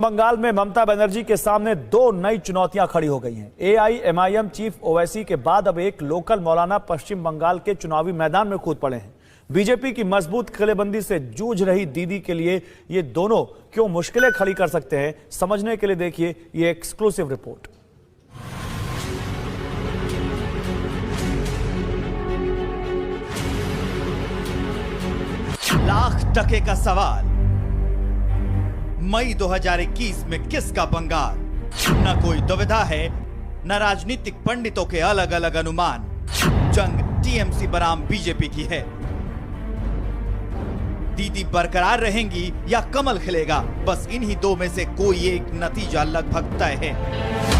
बंगाल में ममता बनर्जी के सामने दो नई चुनौतियां खड़ी हो गई हैं। एआईएमआईएम चीफ ओवैसी के बाद अब एक लोकल मौलाना पश्चिम बंगाल के चुनावी मैदान में कूद पड़े हैं। बीजेपी की मजबूत किलेबंदी से जूझ रही दीदी के लिए ये दोनों क्यों मुश्किलें खड़ी कर सकते हैं, समझने के लिए देखिए ये एक्सक्लूसिव रिपोर्ट। लाख टके का सवाल, मई 2021 में किसका बंगाल? न कोई दुविधा है, न राजनीतिक पंडितों के अलग अलग अनुमान। जंग टीएमसी बनाम बीजेपी की है। दीदी बरकरार रहेंगी या कमल खिलेगा? बस इन्हीं दो में से कोई एक नतीजा लगभग तय है।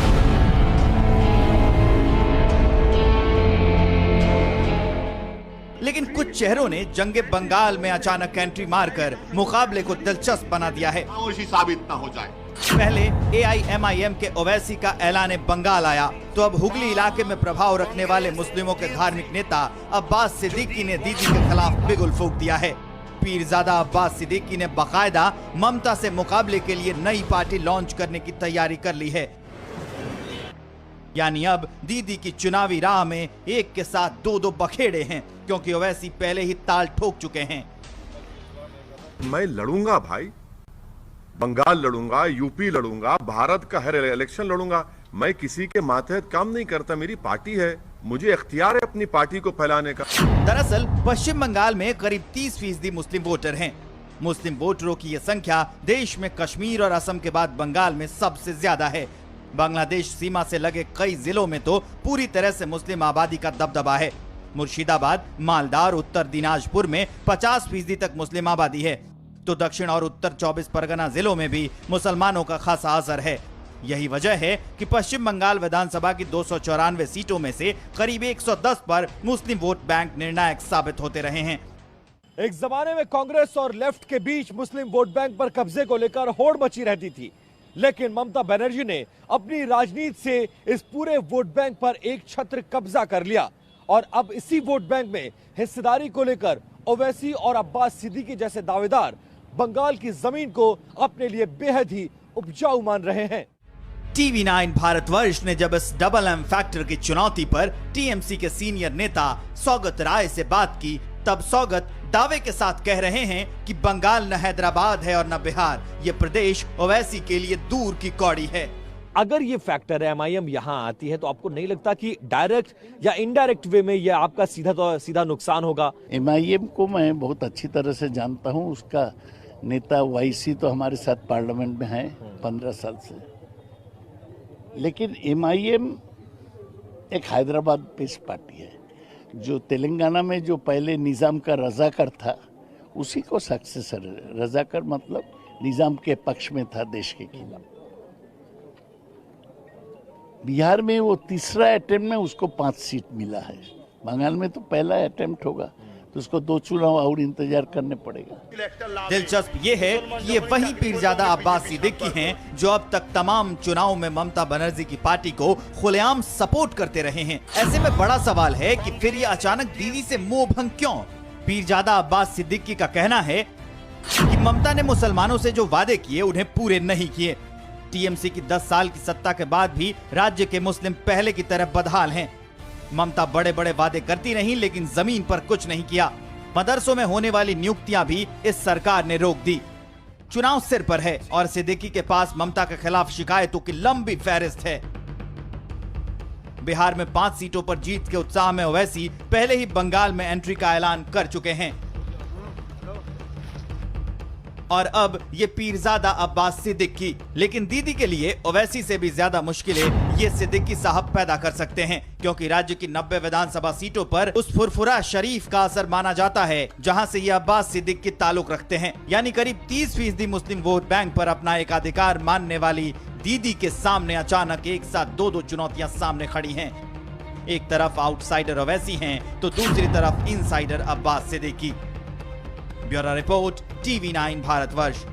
लेकिन कुछ चेहरों ने जंगे बंगाल में अचानक एंट्री मारकर मुकाबले को दिलचस्प बना दिया है। साबित ना हो जाए। पहले एआईएमआईएम के ओवैसी का ऐलान बंगाल आया तो अब हुगली इलाके में प्रभाव रखने वाले मुस्लिमों के धार्मिक नेता अब्बास सिद्दीकी ने दीदी के खिलाफ बिगुल फूंक दिया है। पीरजादा अब्बास सिद्दीकी ने बाकायदा ममता से मुकाबले के लिए नई पार्टी लॉन्च करने की तैयारी कर ली है। यानी अब दीदी की चुनावी राह में एक के साथ दो बखेड़े हैं, क्योंकि ओवैसी पहले ही ताल ठोक चुके हैं। मैं लड़ूंगा भाई, बंगाल लड़ूंगा, यूपी लड़ूंगा, भारत का हर इलेक्शन लड़ूंगा। मैं किसी के मातहत काम नहीं करता, मेरी पार्टी है, मुझे इख्तियार है अपनी पार्टी को फैलाने का। दरअसल पश्चिम बंगाल में करीब 30% मुस्लिम वोटर हैं। मुस्लिम वोटरों की यह संख्या देश में कश्मीर और असम के बाद बंगाल में सबसे ज्यादा है। बांग्लादेश सीमा से लगे कई जिलों में तो पूरी तरह से मुस्लिम आबादी का दबदबा है। मुर्शिदाबाद, मालदा और उत्तर दिनाजपुर में 50% तक मुस्लिम आबादी है, तो दक्षिण और उत्तर 24 परगना जिलों में भी मुसलमानों का खासा असर है। यही वजह है कि पश्चिम बंगाल विधानसभा की 294 सीटों में से करीब 110 पर मुस्लिम वोट बैंक निर्णायक साबित होते रहे हैं। एक जमाने में कांग्रेस और लेफ्ट के बीच मुस्लिम वोट बैंक पर कब्जे को लेकर होड़ मची रहती थी, लेकिन ममता बनर्जी ने अपनी राजनीति से इस पूरे वोट बैंक पर एक छत्र कब्जा कर लिया और अब इसी वोट बैंक में हिस्सेदारी को लेकर ओवैसी और अब्बास सिद्दीकी जैसे दावेदार बंगाल की जमीन को अपने लिए बेहद ही उपजाऊ मान रहे हैं। TV9 भारतवर्ष ने जब इस डबल एम फैक्टर की चुनौती पर टीएमसी के सीनियर नेता सौगत राय से बात की, तब सौगत दावे के साथ कह रहे हैं कि बंगाल न हैदराबाद है और न बिहार, ये प्रदेश ओवैसी के लिए दूर की कौड़ी है। अगर ये फैक्टर एमआईएम यहाँ आती है तो आपको नहीं लगता कि डायरेक्ट या इनडायरेक्ट वे में ये आपका सीधा नुकसान होगा? एमआईएम को मैं बहुत अच्छी तरह से जानता हूँ। उसका नेता वाईसी तो हमारे साथ पार्लियामेंट में है 15 साल से, लेकिन एमआईएम एक हैदराबाद बेस्ड पार्टी है। जो तेलंगाना में जो पहले निज़ाम का रजाकर था, उसी को सक्सेसर है। रजाकर मतलब निज़ाम के पक्ष में था, देश के खिलाफ। बिहार में वो तीसरा अटेम्प्ट में उसको 5 सीट मिला है। बंगाल में तो पहला अटेम्प्ट होगा, तो उसको 2 चुनाव और इंतजार करने पड़ेगा। दिलचस्प ये है कि ये वही पीरजादा अब्बास सिद्दीकी हैं जो अब तक तमाम चुनाव में ममता बनर्जी की पार्टी को खुलेआम सपोर्ट करते रहे हैं। ऐसे में बड़ा सवाल है कि फिर ये अचानक दीदी से मोह भंग क्यों? पीरजादा अब्बास सिद्दीकी का कहना है कि ममता ने मुसलमानों से जो वादे किए उन्हें पूरे नहीं किए। टीएमसी की 10 साल की सत्ता के बाद भी राज्य के मुस्लिम पहले की तरह बदहाल हैं। ममता बड़े बड़े वादे करती नहीं, लेकिन जमीन पर कुछ नहीं किया। मदरसों में होने वाली नियुक्तियां भी इस सरकार ने रोक दी। चुनाव सिर पर है और सिद्दीकी के पास ममता के खिलाफ शिकायतों की लंबी फहरिस्त है। बिहार में 5 सीटों पर जीत के उत्साह में ओवैसी पहले ही बंगाल में एंट्री का ऐलान कर चुके हैं और अब ये पीरजादा अब्बास सिद्दीकी। लेकिन दीदी के लिए ओवैसी से भी ज्यादा मुश्किलें ये सिद्दीकी साहब पैदा कर सकते हैं, क्योंकि राज्य की 90 विधानसभा सीटों पर उस फुरफुरा शरीफ का असर माना जाता है जहां से ये अब्बास सिद्दीकी ताल्लुक रखते हैं। यानी करीब 30% मुस्लिम वोट बैंक पर अपना एकाधिकार मानने वाली दीदी के सामने अचानक एक साथ दो चुनौतियां सामने खड़ी हैं। एक तरफ आउटसाइडर ओवैसी हैं, तो दूसरी तरफ insider Abbas Siddiqui. Bureau report, TV9 Bharatvarsh.